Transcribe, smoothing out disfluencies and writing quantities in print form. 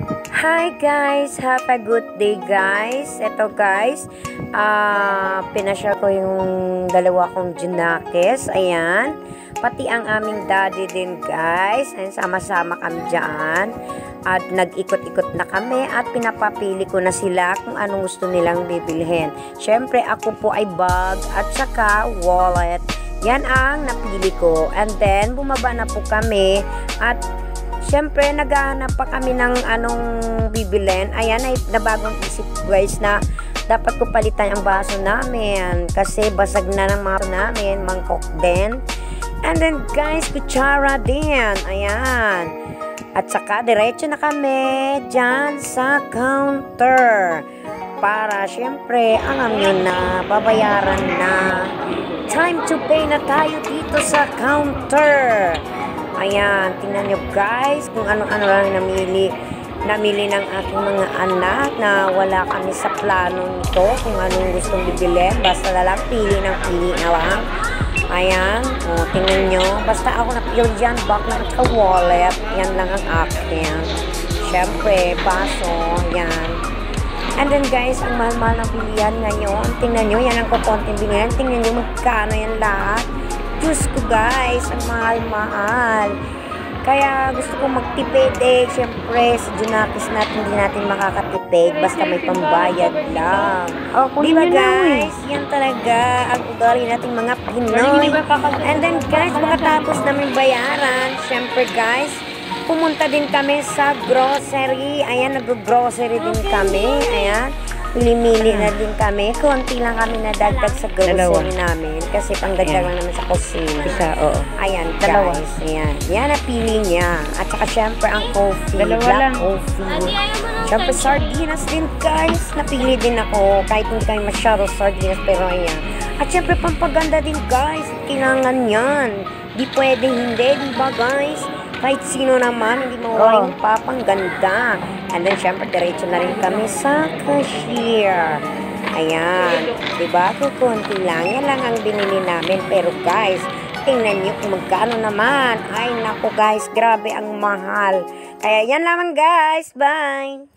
Hi guys! Have a good day guys! Ito guys, pinasyal ko yung dalawa kong junakis. Ayan. Pati ang aming daddy din guys. Ayan, sama-sama kami dyan. At nag-ikot-ikot na kami at pinapapili ko na sila kung anong gusto nilang bibilhin. Syempre ako po ay bag at saka wallet. Yan ang napili ko. And then bumaba na po kami at siyempre, naghahanap pa kami ng anong bibilin. Ayan, ay nabagong isip guys na dapat ko palitan ang baso namin kasi basag na ng mga namin, mangkok din. And then guys, kutsara din. Ayan. At saka, diretso na kami dyan sa counter. Para siyempre, alam nyo na, babayaran na. Time to pay na tayo dito sa counter. Ayan, tingnan nyo guys kung ano-ano lang namili ng aking mga anak na wala kami sa plano nito kung anong gustong bibilin. Basta na lang, pili ng pili na lang. Ayan, o, tingnan nyo. Basta ako na-pure dyan, back na ka-wallet. Yan lang ang akin. Siyempre, baso, yan. And then guys, ang mahal-mahal ng bilihan ngayon. Tingnan nyo, yan ang kukonting bilihan. Tingnan nyo magkano yan lahat. Diyos ko guys, ang mahal-mahal. Kaya gusto ko magtipid siyempre sa junakis natin hindi natin makakatipid basta may pambayad lang. Diba guys? Yan talaga ang ugali nating mga Pinoy. And then guys, makatapos namin bayaran, siyempre guys, pumunta din kami sa grocery. Ayan, nag-grocery din kami. Ayan. Mili-mili na din kami. Konti lang kami nadagdag sa grocery namin. Kasi pangdagdag lang naman sa kusina. Isa, oo. Ayan, guys. Ayan. Yan ang pili niya. At saka syempre ang coffee. Black coffee. Syempre sardinas din guys. Napili din ako. Kahit hindi kami masyado sardinas. Pero ayan. At syempre pampaganda din guys. Kailangan yan. Di pwede hindi. Diba guys? Kahit sino naman, hindi mawala yung papangganda. And then, syempre, diretso na rin kami sa cashier. Ayan. Diba? Kukunti lang. Yan lang ang binili namin. Pero guys, tingnan nyo kung magkano naman. Ay, naku guys, grabe ang mahal. Kaya yan lamang guys. Bye!